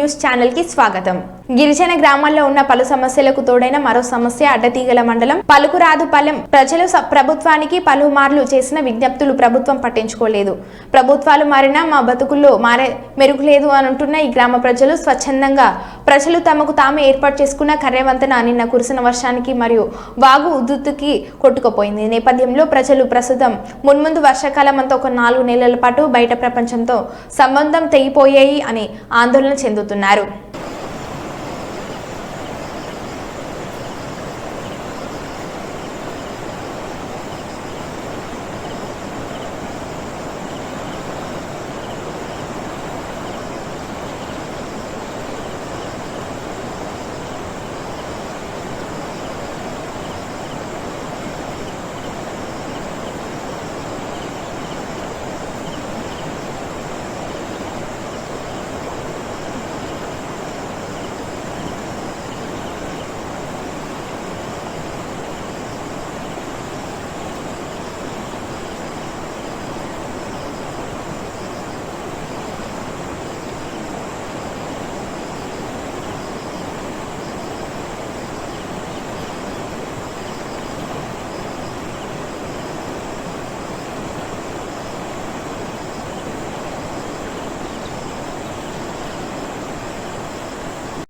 News channel కి స్వాగతం. గిరిజన గ్రామాల్లో ఉన్న పలు సమస్యలకు తోడైన మరో సమస్య అడ్డతీగల మండలం పలుకురాదుపాలెం ప్రజలు ప్రభుత్వానికి పలుమార్లు చేసిన విజ్ఞప్తులు ప్రభుత్వం పట్టించుకోలేదు. ప్రభుత్వాలు మారినా మా బతుకుల్లో మెరుగులేదు అంటున్న ఈ గ్రామ ప్రజలు స్వచ్ఛందంగా ప్రజలు తమకు తామే ఏర్పాటు చేసుకున్న కర్యవంతన నిన్న కురిసిన వర్షానికి మరియు వాగు ఉధృతికి కొట్టుకుపోయింది. నేపథ్యంలో ప్రజలు ప్రస్తుతం మున్ముందు వర్షాకాలం అంతా ఒక 4 నెలల పాటు బయట ప్రపంచంతో సంబంధం తెగిపోయాయి అని ఆందోళన చెందుతున్నారు.